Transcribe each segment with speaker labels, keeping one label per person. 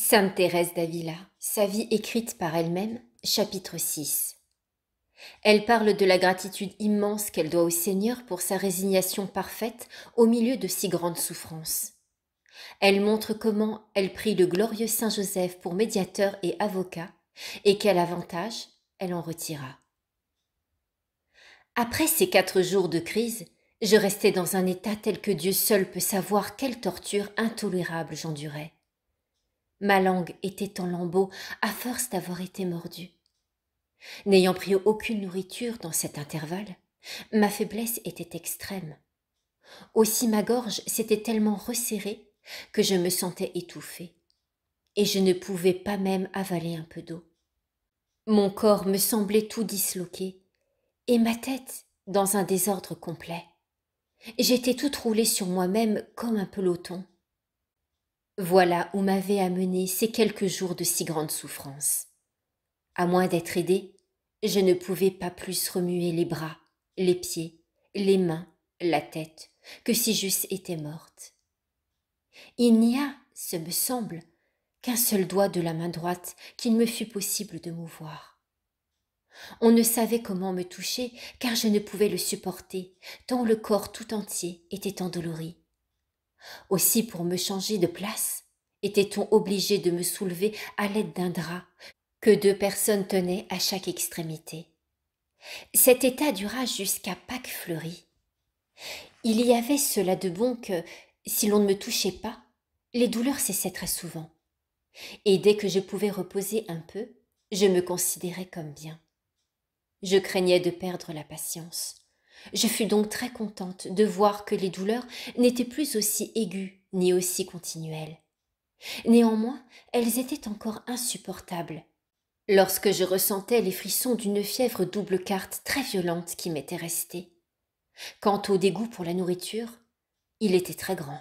Speaker 1: Sainte Thérèse d'Avila, sa vie écrite par elle-même, chapitre 6. Elle parle de la gratitude immense qu'elle doit au Seigneur pour sa résignation parfaite au milieu de si grandes souffrances. Elle montre comment elle prit le glorieux Saint Joseph pour médiateur et avocat, et quel avantage elle en retira. Après ces 4 jours de crise, je restais dans un état tel que Dieu seul peut savoir quelle torture intolérable j'endurais. Ma langue était en lambeaux à force d'avoir été mordue. N'ayant pris aucune nourriture dans cet intervalle, ma faiblesse était extrême. Aussi ma gorge s'était tellement resserrée que je me sentais étouffée, et je ne pouvais pas même avaler un peu d'eau. Mon corps me semblait tout disloqué, et ma tête dans un désordre complet. J'étais toute roulée sur moi-même comme un peloton. Voilà où m'avaient amené ces quelques jours de si grande souffrance. À moins d'être aidée, je ne pouvais pas plus remuer les bras, les pieds, les mains, la tête, que si j'eusse été morte. Il n'y a, ce me semble, qu'un seul doigt de la main droite qu'il me fût possible de mouvoir. On ne savait comment me toucher, car je ne pouvais le supporter, tant le corps tout entier était endolori. Aussi, pour me changer de place, était-on obligé de me soulever à l'aide d'un drap que 2 personnes tenaient à chaque extrémité. Cet état dura jusqu'à Pâques fleuries. Il y avait cela de bon que, si l'on ne me touchait pas, les douleurs cessaient très souvent. Et dès que je pouvais reposer un peu, je me considérais comme bien. Je craignais de perdre la patience. Je fus donc très contente de voir que les douleurs n'étaient plus aussi aiguës ni aussi continuelles. Néanmoins, elles étaient encore insupportables, lorsque je ressentais les frissons d'une fièvre double quarte très violente qui m'était restée. Quant au dégoût pour la nourriture, il était très grand.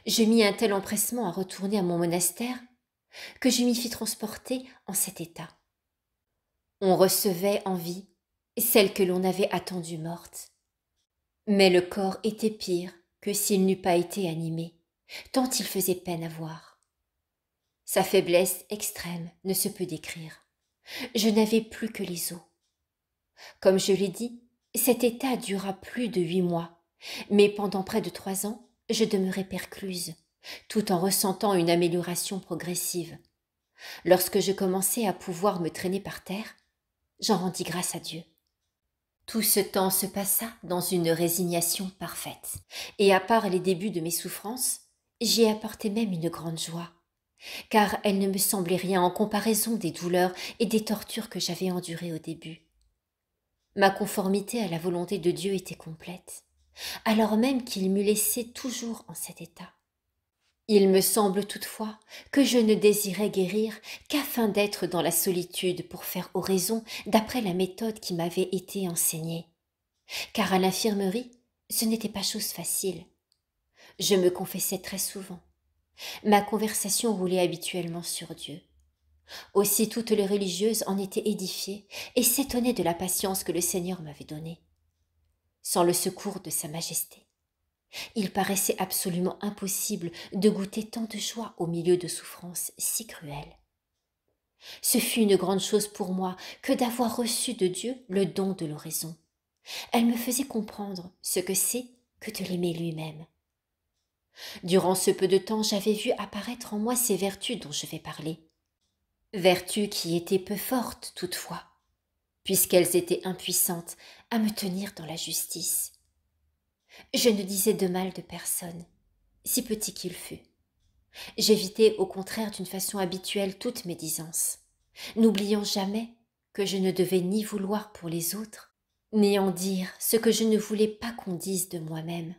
Speaker 1: Je mis un tel empressement à retourner à mon monastère que je m'y fis transporter en cet état. On recevait en vie celle que l'on avait attendue morte. Mais le corps était pire que s'il n'eût pas été animé, tant il faisait peine à voir. Sa faiblesse extrême ne se peut décrire. Je n'avais plus que les os. Comme je l'ai dit, cet état dura plus de 8 mois, mais pendant près de 3 ans, je demeurai percluse, tout en ressentant une amélioration progressive. Lorsque je commençai à pouvoir me traîner par terre, j'en rendis grâce à Dieu. Tout ce temps se passa dans une résignation parfaite, et à part les débuts de mes souffrances, j'y apportai même une grande joie, car elle ne me semblait rien en comparaison des douleurs et des tortures que j'avais endurées au début. Ma conformité à la volonté de Dieu était complète, alors même qu'il m'eût laissé toujours en cet état. Il me semble toutefois que je ne désirais guérir qu'afin d'être dans la solitude pour faire oraison d'après la méthode qui m'avait été enseignée. Car à l'infirmerie, ce n'était pas chose facile. Je me confessais très souvent. Ma conversation roulait habituellement sur Dieu. Aussi toutes les religieuses en étaient édifiées et s'étonnaient de la patience que le Seigneur m'avait donnée. Sans le secours de Sa Majesté, il paraissait absolument impossible de goûter tant de joie au milieu de souffrances si cruelles. Ce fut une grande chose pour moi que d'avoir reçu de Dieu le don de l'oraison. Elle me faisait comprendre ce que c'est que de l'aimer lui-même. Durant ce peu de temps, j'avais vu apparaître en moi ces vertus dont je vais parler. Vertus qui étaient peu fortes toutefois, puisqu'elles étaient impuissantes à me tenir dans la justice. Je ne disais de mal de personne, si petit qu'il fût. J'évitais au contraire d'une façon habituelle toute médisance, n'oubliant jamais que je ne devais ni vouloir pour les autres, ni en dire ce que je ne voulais pas qu'on dise de moi-même.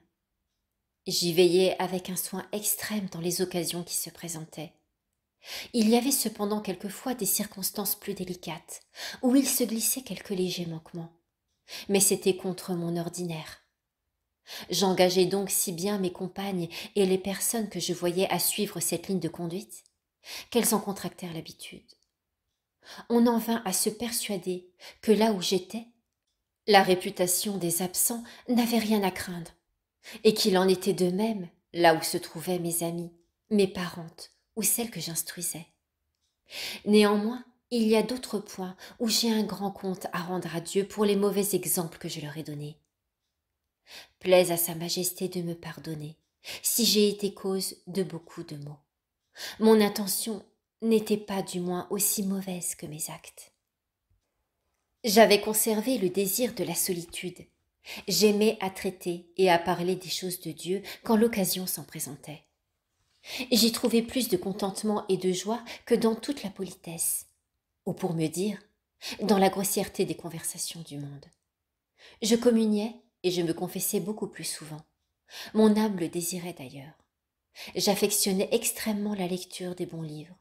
Speaker 1: J'y veillais avec un soin extrême dans les occasions qui se présentaient. Il y avait cependant quelquefois des circonstances plus délicates, où il se glissait quelques légers manquements, mais c'était contre mon ordinaire. J'engageai donc si bien mes compagnes et les personnes que je voyais à suivre cette ligne de conduite, qu'elles en contractèrent l'habitude. On en vint à se persuader que là où j'étais, la réputation des absents n'avait rien à craindre, et qu'il en était de même là où se trouvaient mes amies, mes parentes ou celle que j'instruisais. Néanmoins, il y a d'autres points où j'ai un grand compte à rendre à Dieu pour les mauvais exemples que je leur ai donnés. Plaise à Sa Majesté de me pardonner si j'ai été cause de beaucoup de maux. Mon intention n'était pas du moins aussi mauvaise que mes actes. J'avais conservé le désir de la solitude. J'aimais à traiter et à parler des choses de Dieu quand l'occasion s'en présentait. J'y trouvais plus de contentement et de joie que dans toute la politesse, ou pour mieux dire, dans la grossièreté des conversations du monde. Je communiais et je me confessais beaucoup plus souvent. Mon âme le désirait d'ailleurs. J'affectionnais extrêmement la lecture des bons livres.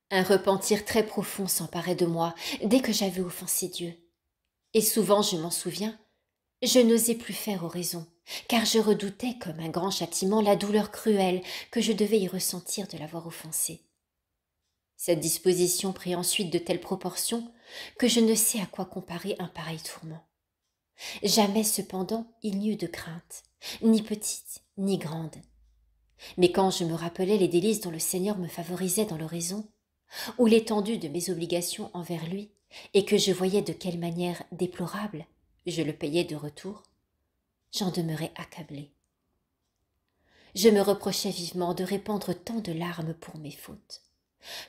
Speaker 1: Un repentir très profond s'emparait de moi dès que j'avais offensé Dieu. Et souvent, je m'en souviens, je n'osais plus faire oraison, car je redoutais comme un grand châtiment la douleur cruelle que je devais y ressentir de l'avoir offensé. Cette disposition prit ensuite de telles proportions que je ne sais à quoi comparer un pareil tourment. Jamais cependant il n'y eut de crainte, ni petite, ni grande. Mais quand je me rappelais les délices dont le Seigneur me favorisait dans l'oraison, ou l'étendue de mes obligations envers lui, et que je voyais de quelle manière déplorable je le payais de retour, j'en demeurais accablée. Je me reprochais vivement de répandre tant de larmes pour mes fautes,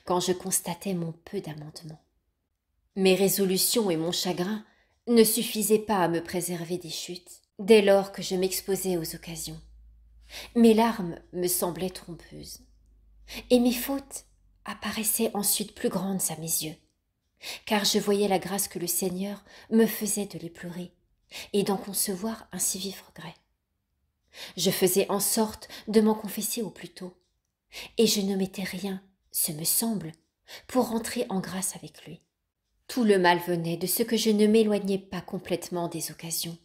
Speaker 1: quand je constatais mon peu d'amendement. Mes résolutions et mon chagrin ne suffisaient pas à me préserver des chutes, dès lors que je m'exposais aux occasions. Mes larmes me semblaient trompeuses, et mes fautes apparaissaient ensuite plus grandes à mes yeux, car je voyais la grâce que le Seigneur me faisait de les pleurer, et d'en concevoir un si vif regret. Je faisais en sorte de m'en confesser au plus tôt, et je ne mettais rien, ce me semble, pour rentrer en grâce avec lui. Tout le mal venait de ce que je ne m'éloignais pas complètement des occasions,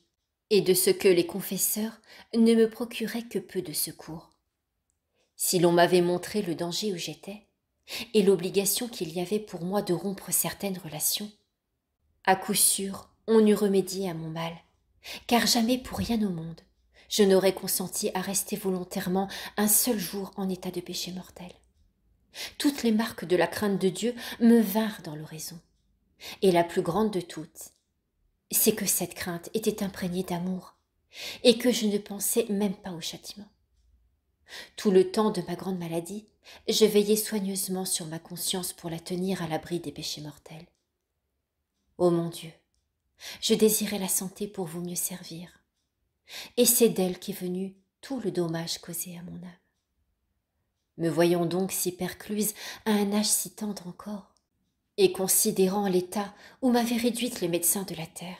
Speaker 1: et de ce que les confesseurs ne me procuraient que peu de secours. Si l'on m'avait montré le danger où j'étais, et l'obligation qu'il y avait pour moi de rompre certaines relations, à coup sûr on eût remédié à mon mal, car jamais pour rien au monde je n'aurais consenti à rester volontairement un seul jour en état de péché mortel. Toutes les marques de la crainte de Dieu me vinrent dans l'oraison, et la plus grande de toutes, c'est que cette crainte était imprégnée d'amour, et que je ne pensais même pas au châtiment. Tout le temps de ma grande maladie, je veillais soigneusement sur ma conscience pour la tenir à l'abri des péchés mortels. Ô mon Dieu, je désirais la santé pour vous mieux servir, et c'est d'elle qu'est venu tout le dommage causé à mon âme. Me voyant donc si percluse à un âge si tendre encore, et considérant l'état où m'avaient réduite les médecins de la terre,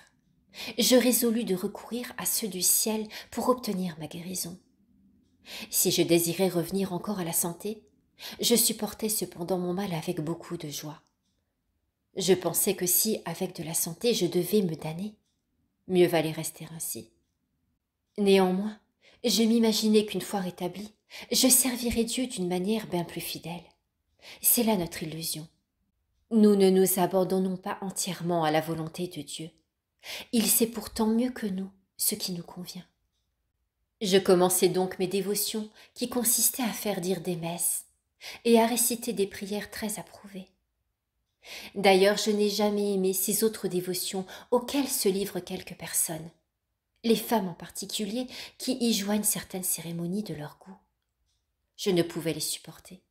Speaker 1: je résolus de recourir à ceux du ciel pour obtenir ma guérison. Si je désirais revenir encore à la santé, je supportais cependant mon mal avec beaucoup de joie. Je pensais que si, avec de la santé, je devais me damner, mieux valait rester ainsi. Néanmoins, je m'imaginais qu'une fois rétabli, je servirais Dieu d'une manière bien plus fidèle. C'est là notre illusion. Nous ne nous abandonnons pas entièrement à la volonté de Dieu. Il sait pourtant mieux que nous ce qui nous convient. Je commençai donc mes dévotions qui consistaient à faire dire des messes et à réciter des prières très approuvées. D'ailleurs, je n'ai jamais aimé ces autres dévotions auxquelles se livrent quelques personnes, les femmes en particulier qui y joignent certaines cérémonies de leur goût. Je ne pouvais les supporter.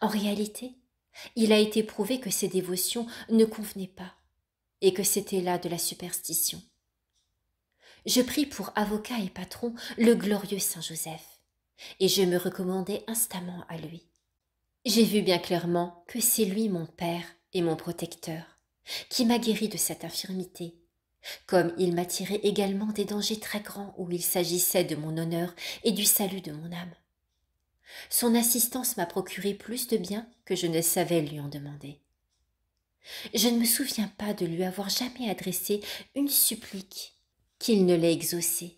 Speaker 1: En réalité, il a été prouvé que ces dévotions ne convenaient pas et que c'était là de la superstition. Je pris pour avocat et patron le glorieux Saint Joseph, et je me recommandai instamment à lui. J'ai vu bien clairement que c'est lui mon père et mon protecteur, qui m'a guéri de cette infirmité, comme il m'a tiré également des dangers très grands où il s'agissait de mon honneur et du salut de mon âme. Son assistance m'a procuré plus de bien que je ne savais lui en demander. Je ne me souviens pas de lui avoir jamais adressé une supplique qu'il ne l'ait exaucée.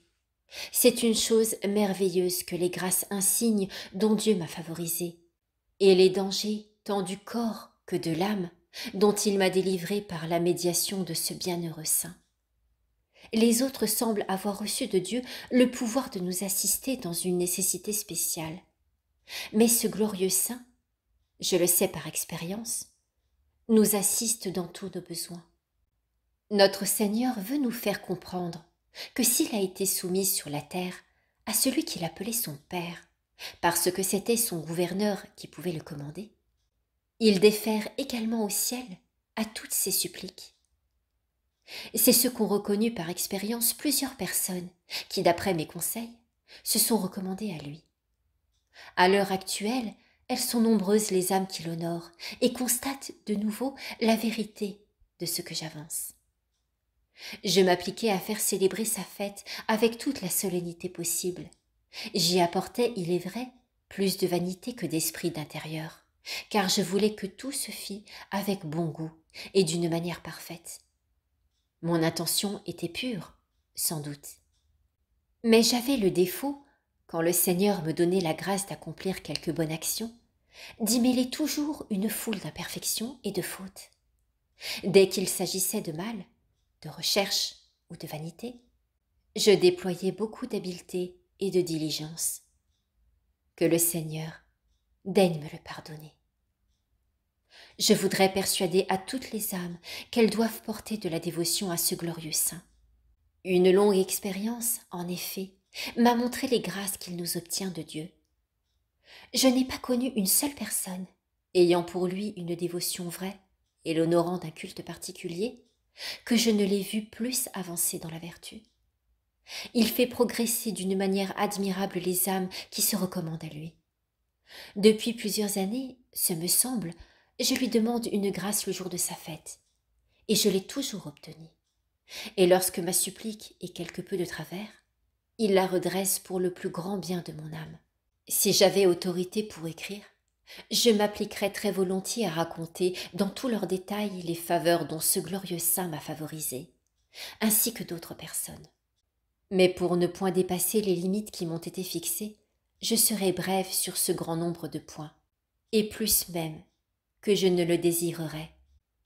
Speaker 1: C'est une chose merveilleuse que les grâces insignes dont Dieu m'a favorisée, et les dangers tant du corps que de l'âme dont il m'a délivré par la médiation de ce bienheureux saint. Les autres semblent avoir reçu de Dieu le pouvoir de nous assister dans une nécessité spéciale. Mais ce glorieux saint je le sais par expérience, nous assiste dans tous nos besoins. Notre Seigneur veut nous faire comprendre que s'il a été soumis sur la terre à celui qu'il appelait son Père, parce que c'était son gouverneur qui pouvait le commander, il défère également au ciel à toutes ses suppliques. C'est ce qu'ont reconnu par expérience plusieurs personnes qui, d'après mes conseils, se sont recommandées à lui. À l'heure actuelle, elles sont nombreuses les âmes qui l'honorent et constatent de nouveau la vérité de ce que j'avance. Je m'appliquais à faire célébrer sa fête avec toute la solennité possible. J'y apportais, il est vrai, plus de vanité que d'esprit d'intérieur, car je voulais que tout se fît avec bon goût et d'une manière parfaite. Mon intention était pure, sans doute. Mais j'avais le défaut, quand le Seigneur me donnait la grâce d'accomplir quelque bonne action, d'y mêler toujours une foule d'imperfections et de fautes. Dès qu'il s'agissait de mal, de recherche ou de vanité, je déployais beaucoup d'habileté et de diligence. Que le Seigneur daigne me le pardonner. Je voudrais persuader à toutes les âmes qu'elles doivent porter de la dévotion à ce glorieux saint. Une longue expérience, en effet, m'a montré les grâces qu'il nous obtient de Dieu. Je n'ai pas connu une seule personne ayant pour lui une dévotion vraie et l'honorant d'un culte particulier, que je ne l'ai vu plus avancer dans la vertu. Il fait progresser d'une manière admirable les âmes qui se recommandent à lui. Depuis plusieurs années, ce me semble, je lui demande une grâce le jour de sa fête, et je l'ai toujours obtenue. Et lorsque ma supplique est quelque peu de travers, il la redresse pour le plus grand bien de mon âme. Si j'avais autorité pour écrire, je m'appliquerais très volontiers à raconter dans tous leurs détails les faveurs dont ce glorieux saint m'a favorisé, ainsi que d'autres personnes. Mais pour ne point dépasser les limites qui m'ont été fixées, je serai brève sur ce grand nombre de points, et plus même que je ne le désirerais,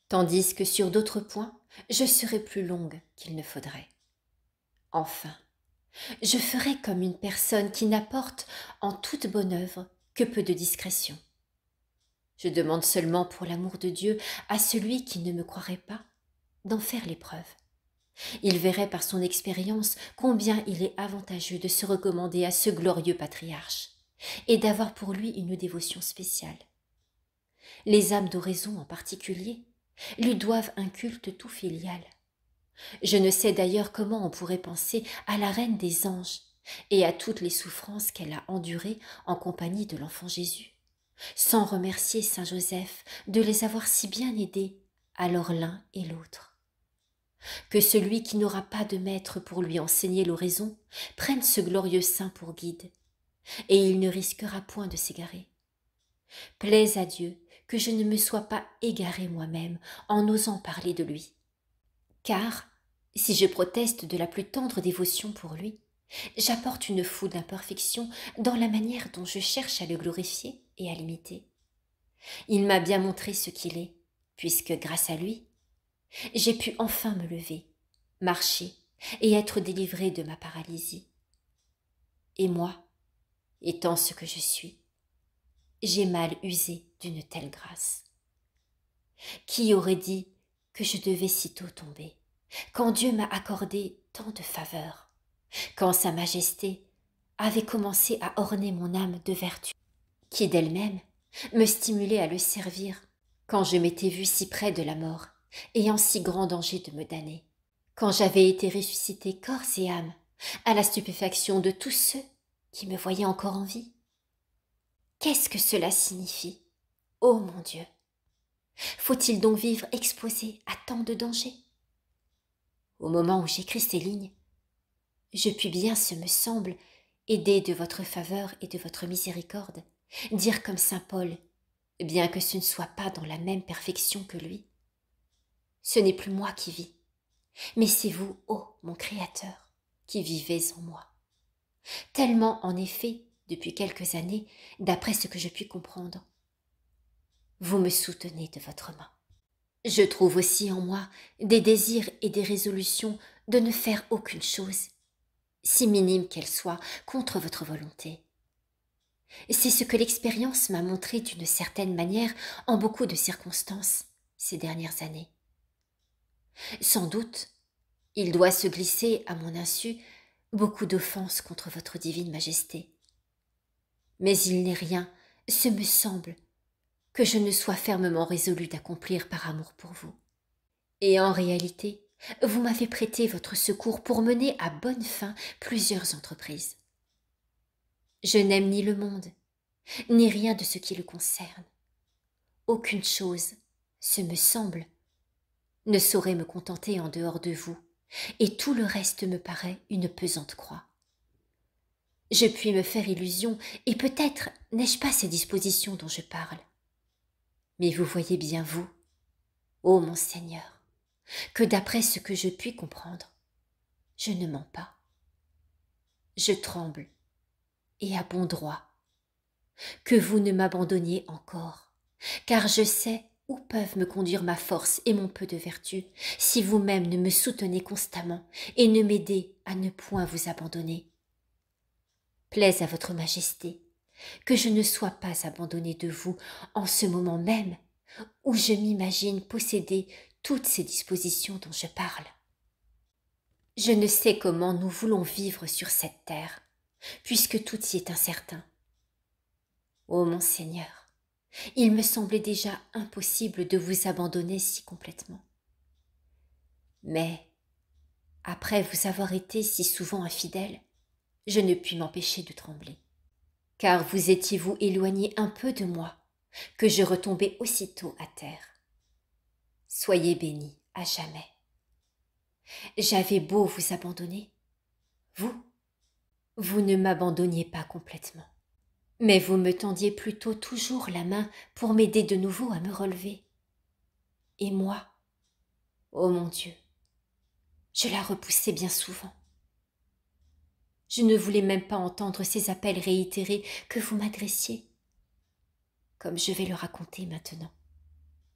Speaker 1: tandis que sur d'autres points, je serai plus longue qu'il ne faudrait. Enfin, je ferai comme une personne qui n'apporte en toute bonne œuvre que peu de discrétion. Je demande seulement pour l'amour de Dieu à celui qui ne me croirait pas d'en faire l'épreuve. Il verrait par son expérience combien il est avantageux de se recommander à ce glorieux patriarche et d'avoir pour lui une dévotion spéciale. Les âmes d'oraison en particulier lui doivent un culte tout filial. Je ne sais d'ailleurs comment on pourrait penser à la reine des anges et à toutes les souffrances qu'elle a endurées en compagnie de l'enfant Jésus, sans remercier saint Joseph de les avoir si bien aidés, alors l'un et l'autre. Que celui qui n'aura pas de maître pour lui enseigner l'oraison prenne ce glorieux saint pour guide, et il ne risquera point de s'égarer. Plaise à Dieu que je ne me sois pas égarée moi-même en osant parler de lui. Car, si je proteste de la plus tendre dévotion pour lui, j'apporte une foule d'imperfections dans la manière dont je cherche à le glorifier et à l'imiter. Il m'a bien montré ce qu'il est, puisque, grâce à lui, j'ai pu enfin me lever, marcher et être délivrée de ma paralysie. Et moi, étant ce que je suis, j'ai mal usé d'une telle grâce. Qui aurait dit que je devais sitôt tomber, quand Dieu m'a accordé tant de faveurs, quand Sa Majesté avait commencé à orner mon âme de vertu, qui d'elle-même me stimulait à le servir, quand je m'étais vue si près de la mort et en si grand danger de me damner, quand j'avais été ressuscitée corps et âme, à la stupéfaction de tous ceux qui me voyaient encore en vie. Qu'est-ce que cela signifie? Ô mon Dieu! Faut-il donc vivre exposé à tant de dangers? Au moment où j'écris ces lignes, je puis bien, ce me semble, aidé de votre faveur et de votre miséricorde, dire comme saint Paul, bien que ce ne soit pas dans la même perfection que lui. Ce n'est plus moi qui vis, mais c'est vous, ô mon Créateur, qui vivez en moi. Tellement, en effet, depuis quelques années, d'après ce que je puis comprendre, vous me soutenez de votre main. Je trouve aussi en moi des désirs et des résolutions de ne faire aucune chose, si minime qu'elle soit, contre votre volonté. C'est ce que l'expérience m'a montré d'une certaine manière en beaucoup de circonstances ces dernières années. Sans doute, il doit se glisser, à mon insu, beaucoup d'offenses contre votre divine majesté. Mais il n'est rien, ce me semble, que je ne sois fermement résolue d'accomplir par amour pour vous. Et en réalité, vous m'avez prêté votre secours pour mener à bonne fin plusieurs entreprises. Je n'aime ni le monde, ni rien de ce qui le concerne. Aucune chose, ce me semble, ne saurait me contenter en dehors de vous, et tout le reste me paraît une pesante croix. Je puis me faire illusion, et peut-être n'ai-je pas ces dispositions dont je parle. Mais vous voyez bien, vous, ô mon Seigneur, que d'après ce que je puis comprendre, je ne mens pas. Je tremble, et à bon droit, que vous ne m'abandonniez encore, car je sais où peuvent me conduire ma force et mon peu de vertu, si vous-même ne me soutenez constamment et ne m'aidez à ne point vous abandonner. Plaise à votre majesté que je ne sois pas abandonnée de vous en ce moment même où je m'imagine posséder toutes ces dispositions dont je parle. Je ne sais comment nous voulons vivre sur cette terre, puisque tout y est incertain. Ô mon Seigneur, il me semblait déjà impossible de vous abandonner si complètement. Mais, après vous avoir été si souvent infidèle, je ne puis m'empêcher de trembler. Car vous étiez-vous éloigné un peu de moi, que je retombais aussitôt à terre. Soyez bénis à jamais. J'avais beau vous abandonner, vous ne m'abandonniez pas complètement. Mais vous me tendiez plutôt toujours la main pour m'aider de nouveau à me relever. Et moi, ô mon Dieu, je la repoussais bien souvent. Je ne voulais même pas entendre ces appels réitérés que vous m'adressiez, comme je vais le raconter maintenant.